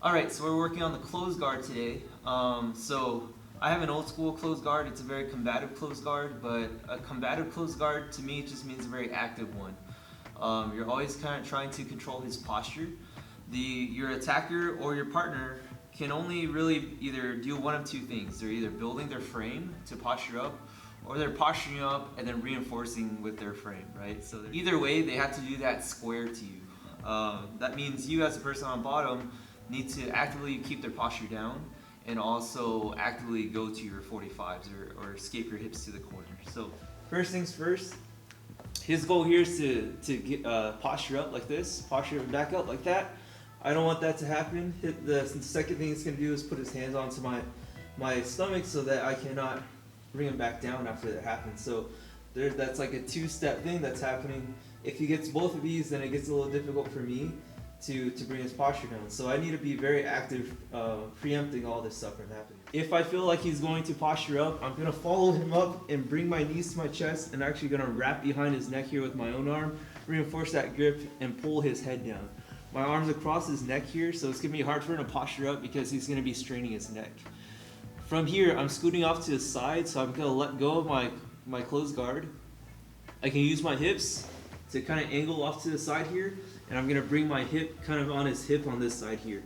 Alright, so we're working on the closed guard today. So I have an old school closed guard. It's a very combative closed guard, but a combative closed guard to me just means a very active one. You're always kind of trying to control his posture. Your attacker or your partner can only really either do one of two things. They're either building their frame to posture up, or they're posturing up and then reinforcing with their frame, right? So either way, they have to do that square to you. That means you as a person on bottom need to actively keep their posture down and also actively go to your 45s or escape your hips to the corner. So first things first, his goal here is to get, posture up like this, posture back up like that. I don't want that to happen. The second thing he's going to do is put his hands onto my stomach so that I cannot bring him back down after that happens. So that's like a two-step thing that's happening. If he gets both of these, then it gets a little difficult for me to bring his posture down. So I need to be very active, preempting all this stuff from happening. If I feel like he's going to posture up, I'm going to follow him up and bring my knees to my chest and actually going to wrap behind his neck here with my own arm, reinforce that grip, and pull his head down. My arm's across his neck here, so it's going to be hard for him to posture up because he's going to be straining his neck. From here, I'm scooting off to the side, so I'm going to let go of my closed guard. I can use my hips to kind of angle off to the side here, and I'm going to bring my hip kind of on his hip on this side here.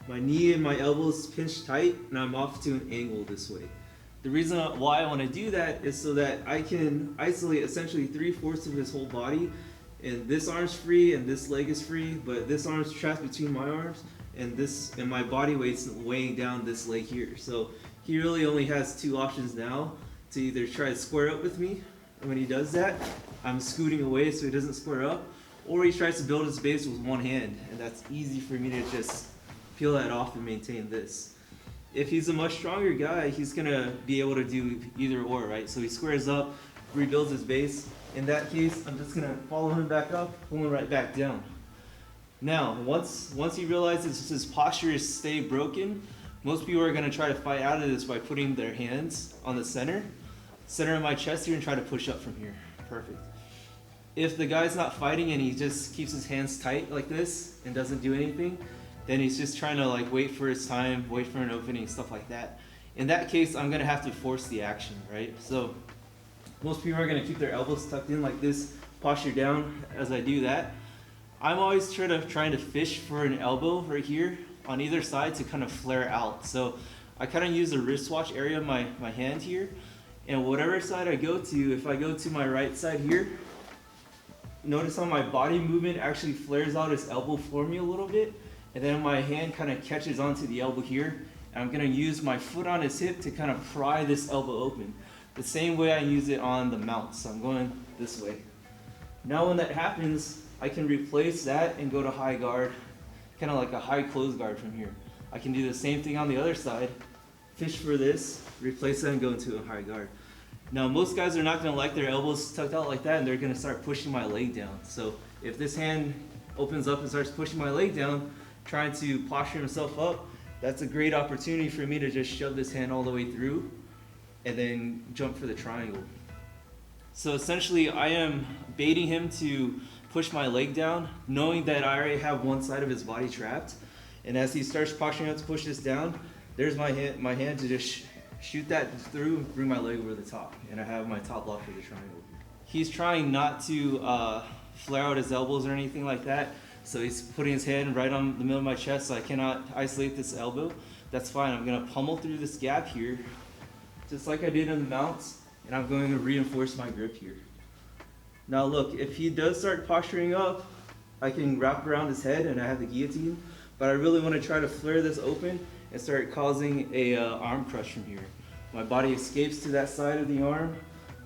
My knee and my elbows pinched tight, and I'm off to an angle this way. The reason why I want to do that is so that I can isolate essentially 3/4 of his whole body, and this arm's free and this leg is free, but this arm's trapped between my arms, and my body weight's weighing down this leg here. So he really only has two options now to either try to square up with me, and when he does that, I'm scooting away so he doesn't square up, or he tries to build his base with one hand, and that's easy for me to just peel that off and maintain this. If he's a much stronger guy, he's gonna be able to do either or, right? So he squares up, rebuilds his base. In that case, I'm just gonna follow him back up, pull him right back down. Now, once he realizes his posture is stay broken, most people are gonna try to fight out of this by putting their hands on the center of my chest here and try to push up from here. Perfect. If the guy's not fighting and he just keeps his hands tight like this and doesn't do anything, then he's just trying to like wait for his time, wait for an opening, stuff like that. In that case, I'm gonna have to force the action, right? So most people are gonna keep their elbows tucked in like this, posture down as I do that. I'm always trying to fish for an elbow right here on either side to kind of flare out. So I kind of use the wristwatch area of my hand here, and whatever side I go to, if I go to my right side here, notice how my body movement actually flares out his elbow for me a little bit, and then my hand kind of catches onto the elbow here, and I'm going to use my foot on his hip to kind of pry this elbow open. The same way I use it on the mount, so I'm going this way. Now when that happens, I can replace that and go to high guard, kind of like a high closed guard from here. I can do the same thing on the other side, fish for this, replace that and go into a high guard. Now most guys are not going to like their elbows tucked out like that, and they're going to start pushing my leg down. So if this hand opens up and starts pushing my leg down, trying to posture himself up, that's a great opportunity for me to just shove this hand all the way through and then jump for the triangle. So essentially I am baiting him to push my leg down, knowing that I already have one side of his body trapped, and as he starts posturing up to push this down, there's my hand to just shoot that through and bring my leg over the top, and I have my top lock for the triangle. He's trying not to flare out his elbows or anything like that, so he's putting his hand right on the middle of my chest so I cannot isolate this elbow. That's fine. I'm going to pummel through this gap here, just like I did in the mounts, and I'm going to reinforce my grip here. Now look, if he does start posturing up, I can wrap around his head and I have the guillotine, but I really want to try to flare this open and start causing a arm crush from here. My body escapes to that side of the arm,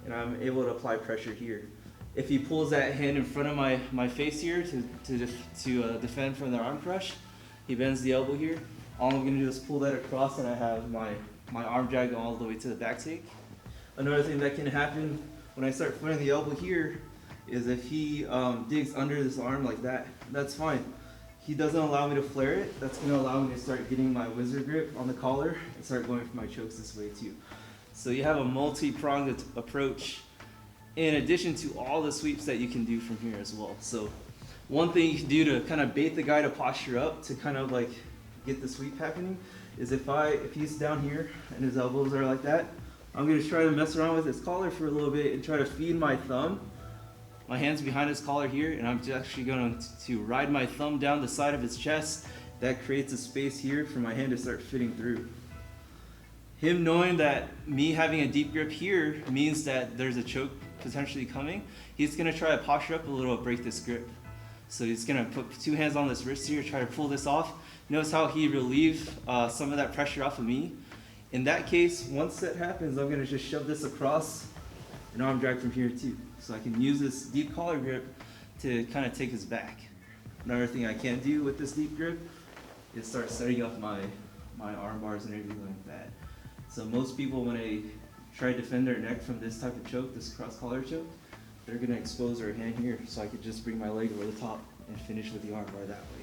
and I'm able to apply pressure here. If he pulls that hand in front of my face here to defend from the arm crush, he bends the elbow here. All I'm going to do is pull that across, and I have my arm drag all the way to the back take. Another thing that can happen when I start flaring the elbow here is if he digs under this arm like that, that's fine. He doesn't allow me to flare it. That's going to allow me to start getting my wizard grip on the collar and start going for my chokes this way too. So you have a multi-pronged approach in addition to all the sweeps that you can do from here as well. So one thing you can do to kind of bait the guy to posture up, to kind of like get the sweep happening is if he's down here and his elbows are like that, I'm gonna try to mess around with his collar for a little bit and try to feed my thumb. My hand's behind his collar here, and I'm actually going to ride my thumb down the side of his chest. That creates a space here for my hand to start fitting through. Him knowing that me having a deep grip here means that there's a choke potentially coming, he's gonna try to posture up a little and break this grip. So he's gonna put two hands on this wrist here, try to pull this off. Notice how he relieved some of that pressure off of me. In that case, once that happens, I'm gonna just shove this across an arm drag from here too. So I can use this deep collar grip to kind of take his back. Another thing I can do with this deep grip is start setting up my arm bars and everything like that. So most people, when they try to defend their neck from this type of choke, this cross collar choke, they're gonna expose their hand here. So I could just bring my leg over the top and finish with the arm bar that way.